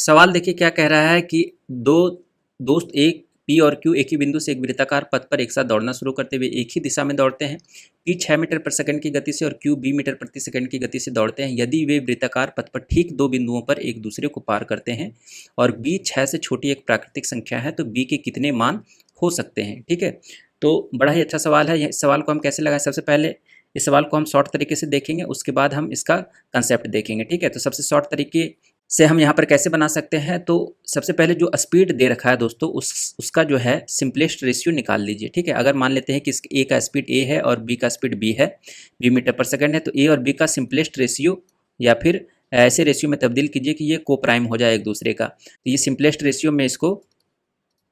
सवाल देखिए क्या कह रहा है कि दो दोस्त एक पी और क्यू एक ही बिंदु से एक वृत्ताकार पथ पर एक साथ दौड़ना शुरू करते हुए एक ही दिशा में दौड़ते हैं। पी 6 मीटर प्रति सेकंड की गति से और क्यू 20 मीटर प्रति सेकंड की गति से दौड़ते हैं। यदि वे वृत्ताकार पथ पर ठीक दो बिंदुओं पर एक दूसरे को पार करते हैं और बी 6 से छोटी एक प्राकृतिक संख्या है तो बी के कितने मान हो सकते हैं। ठीक है, तो बड़ा ही अच्छा सवाल है। इस सवाल को हम कैसे लगाएं? सबसे पहले इस सवाल को हम शॉर्ट तरीके से देखेंगे, उसके बाद हम इसका कंसेप्ट देखेंगे। ठीक है, तो सबसे शॉर्ट तरीके से हम यहाँ पर कैसे बना सकते हैं? तो सबसे पहले जो स्पीड दे रखा है दोस्तों उसका जो है सिंपलेस्ट रेशियो निकाल लीजिए। ठीक है, अगर मान लेते हैं कि ए का स्पीड ए है और बी का स्पीड बी है, 20 मीटर पर सेकंड है, तो ए और बी का सिंपलेस्ट रेशियो या फिर ऐसे रेशियो में तब्दील कीजिए कि ये को प्राइम हो जाए एक दूसरे का। तो ये सिंपलेस्ट रेशियो में इसको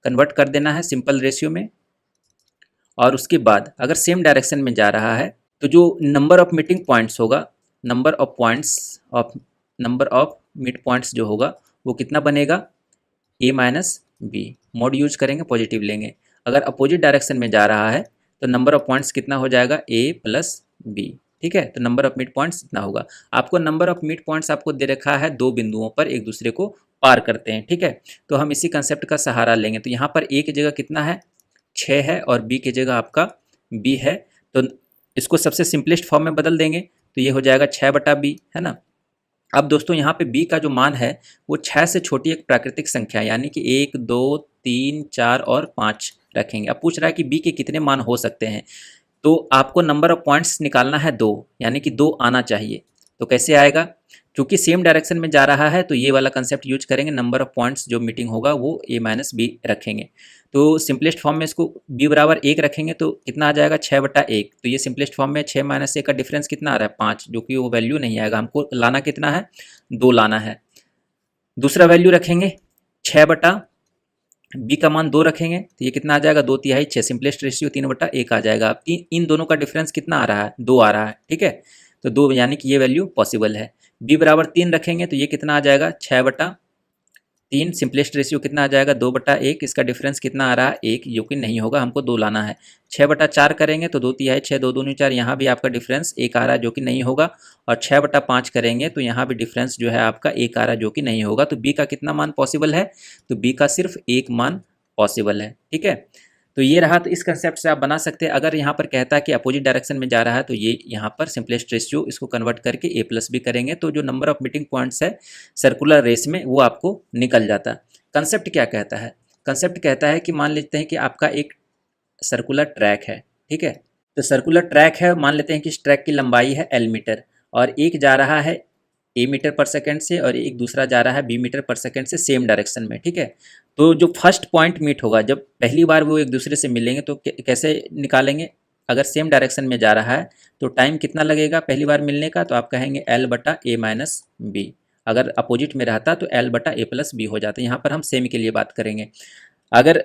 कन्वर्ट कर देना है सिंपल रेशियो में। और उसके बाद अगर सेम डायरेक्शन में जा रहा है तो जो नंबर ऑफ मीटिंग पॉइंट्स होगा, नंबर ऑफ मिड पॉइंट्स जो होगा वो कितना बनेगा? ए माइनस बी। मोड यूज करेंगे, पॉजिटिव लेंगे। अगर अपोजिट डायरेक्शन में जा रहा है तो नंबर ऑफ पॉइंट्स कितना हो जाएगा? ए प्लस बी। ठीक है, तो नंबर ऑफ मिड पॉइंट्स इतना होगा। आपको नंबर ऑफ मिड पॉइंट्स आपको दे रखा है दो बिंदुओं पर एक दूसरे को पार करते हैं। ठीक है, तो हम इसी कंसेप्ट का सहारा लेंगे। तो यहाँ पर ए की जगह कितना है? 6 है और बी की जगह आपका बी है, तो इसको सबसे सिंपलेस्ट फॉर्म में बदल देंगे तो ये हो जाएगा 6/b, है ना। अब दोस्तों यहाँ पे b का जो मान है वो 6 से छोटी एक प्राकृतिक संख्या यानी कि 1, 2, 3, 4 और 5 रखेंगे। अब पूछ रहा है कि b के कितने मान हो सकते हैं, तो आपको नंबर ऑफ पॉइंट्स निकालना है 2, यानी कि 2 आना चाहिए। तो कैसे आएगा? क्योंकि सेम डायरेक्शन में जा रहा है तो ये वाला कंसेप्ट यूज करेंगे, नंबर ऑफ पॉइंट्स जो मीटिंग होगा वो a माइनस बी रखेंगे। तो सिंपलेस्ट फॉर्म में इसको b बराबर 1 रखेंगे तो कितना आ जाएगा? 6/1। तो ये सिंपलेस्ट फॉर्म में 6 माइनस 1 का डिफरेंस कितना आ रहा है? 5, जो कि वो वैल्यू नहीं आएगा। हमको लाना कितना है? 2 लाना है। दूसरा वैल्यू रखेंगे 6/b का मान 2 रखेंगे तो ये कितना आ जाएगा? 2/3, 6। सिंपलेस्ट रेशियो 3/1 आ जाएगा। अब इन दोनों का डिफरेंस कितना आ रहा है? 2 आ रहा है। ठीक है, तो 2 यानी कि ये वैल्यू पॉसिबल है। b बराबर 3 रखेंगे तो ये कितना आ जाएगा? 6/3। सिंपलेस्ट रेशियो कितना आ जाएगा? 2/1। इसका डिफरेंस कितना आ रहा है? 1, जो कि नहीं होगा, हमको 2 लाना है। 6/4 करेंगे तो 2/3, 6, 2 दूनी 4, यहाँ भी आपका डिफरेंस 1 आ रहा है जो कि नहीं होगा। और 6/5 करेंगे तो यहाँ भी डिफरेंस जो है आपका 1 आ रहा है जो कि नहीं होगा। तो b का कितना मान पॉसिबल है? तो b का सिर्फ 1 मान पॉसिबल है। ठीक है, तो ये रहा। तो इस कंसेप्ट से आप बना सकते हैं। अगर यहाँ पर कहता है कि अपोजिट डायरेक्शन में जा रहा है तो ये यहाँ पर सिंपलेस्ट रेशियो इसको कन्वर्ट करके a प्लस बी करेंगे तो जो नंबर ऑफ मीटिंग पॉइंट्स है सर्कुलर रेस में वो आपको निकल जाता है। कंसेप्ट क्या कहता है? कंसेप्ट कहता है कि मान लेते हैं कि आपका एक सर्कुलर ट्रैक है। ठीक है, तो सर्कुलर ट्रैक है, मान लेते हैं कि इस ट्रैक की लंबाई है l मीटर और एक जा रहा है a मीटर पर सेकंड से और एक दूसरा जा रहा है b मीटर पर सेकंड से सेम डायरेक्शन में। ठीक है, तो जो फर्स्ट पॉइंट मीट होगा, जब पहली बार वो एक दूसरे से मिलेंगे तो कैसे निकालेंगे? अगर सेम डायरेक्शन में जा रहा है तो टाइम कितना लगेगा पहली बार मिलने का? तो आप कहेंगे l/a माइनस बी। अगर अपोजिट में रहता तो l/a प्लस बी हो जाता। यहाँ पर हम सेम के लिए बात करेंगे। अगर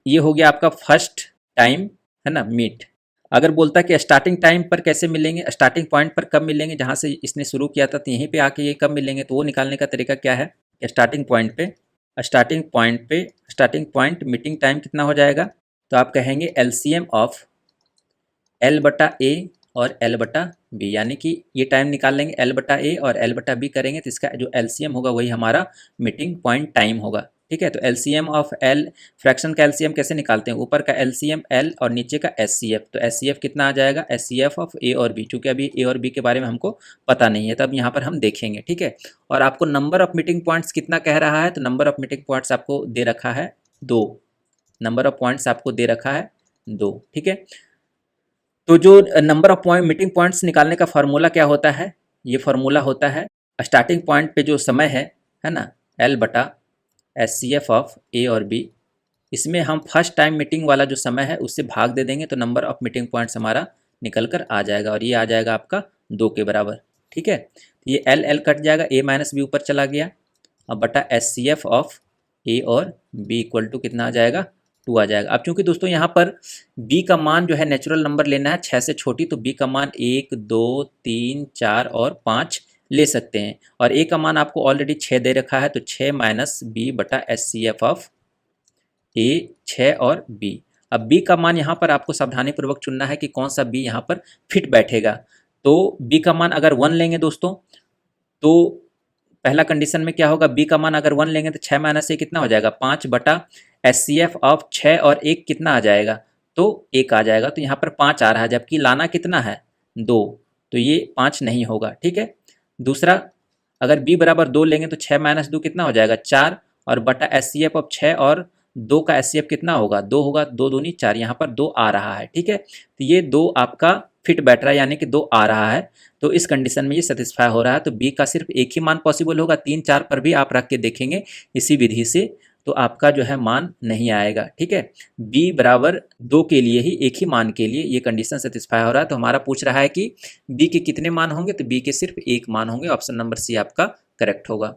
ये हो गया आपका फर्स्ट टाइम, है ना, मीट। अगर बोलता कि स्टार्टिंग टाइम पर कैसे मिलेंगे, स्टार्टिंग पॉइंट पर कब मिलेंगे, जहाँ से इसने शुरू किया था तो यहीं पे आके ये कब मिलेंगे, तो वो निकालने का तरीका क्या है? स्टार्टिंग पॉइंट मीटिंग टाइम कितना हो जाएगा? तो आप कहेंगे LCM ऑफ l/a और l/b, यानी कि ये टाइम निकाल लेंगे l/a और l/b करेंगे तो इसका जो LCM होगा वही हमारा मीटिंग पॉइंट टाइम होगा। ठीक है, तो LCM ऑफ l, फ्रैक्शन का LCM कैसे निकालते हैं? ऊपर का LCM l और नीचे का SCF। तो SCF कितना आ जाएगा? SCF ऑफ a और b। चूँकि अभी a और b के बारे में हमको पता नहीं है तब यहाँ पर हम देखेंगे। ठीक है, और आपको नंबर ऑफ मीटिंग पॉइंट्स कितना कह रहा है? तो नंबर ऑफ मीटिंग पॉइंट्स आपको दे रखा है 2। नंबर ऑफ पॉइंट्स आपको दे रखा है 2। ठीक है, तो जो नंबर ऑफ मीटिंग पॉइंट्स निकालने का फार्मूला क्या होता है? ये फार्मूला होता है स्टार्टिंग पॉइंट पे जो समय है ना, l/SCF ऑफ a और b। इसमें हम फर्स्ट टाइम मीटिंग वाला जो समय है उससे भाग दे देंगे तो नंबर ऑफ मीटिंग पॉइंट्स हमारा निकल कर आ जाएगा और ये आ जाएगा आपका 2 के बराबर। ठीक है, ये l कट जाएगा, a माइनस बी ऊपर चला गया। अब बटा SCF ऑफ a और b इक्वल टू कितना आ जाएगा? 2 आ जाएगा। अब चूंकि दोस्तों यहाँ पर b का मान जो है नेचुरल नंबर लेना है 6 से छोटी, तो b का मान 1, 2, 3, 4 और 5 ले सकते हैं और a का मान आपको ऑलरेडी 6 दे रखा है तो 6 माइनस बी बटा SCF ऑफ a 6 और b। अब b का मान यहाँ पर आपको सावधानीपूर्वक चुनना है कि कौन सा b यहाँ पर फिट बैठेगा। तो b का मान अगर 1 लेंगे दोस्तों तो पहला कंडीशन में क्या होगा, बी का मान अगर 1 लेंगे तो 6 माइनस 1 कितना हो जाएगा 5 बटा HCF ऑफ 6 और 1 कितना आ जाएगा, तो 1 आ जाएगा। तो यहाँ पर 5 आ रहा है, जबकि लाना कितना है 2, तो ये 5 नहीं होगा। ठीक है। दूसरा, अगर बी बराबर 2 लेंगे तो 6 माइनस 2 कितना हो जाएगा 4, और बटा HCF ऑफ 6 और 2 का HCF कितना होगा 2 होगा, 2 दूनी 4, यहाँ पर 2 आ रहा है। ठीक है। तो ये 2 आपका फिट बैठ रहा है, यानी कि 2 आ रहा है। तो इस कंडीशन में ये सेटिस्फाई हो रहा है। तो बी का सिर्फ एक ही मान पॉसिबल होगा, 3 4 पर भी आप रख के देखेंगे इसी विधि से, तो आपका जो है मान नहीं आएगा। ठीक है। बी बराबर 2 के लिए ही, एक ही मान के लिए ये कंडीशन सेटिस्फाई हो रहा है। तो हमारा पूछ रहा है कि बी के कितने मान होंगे, तो बी के सिर्फ एक मान होंगे। ऑप्शन नंबर सी आपका करेक्ट होगा।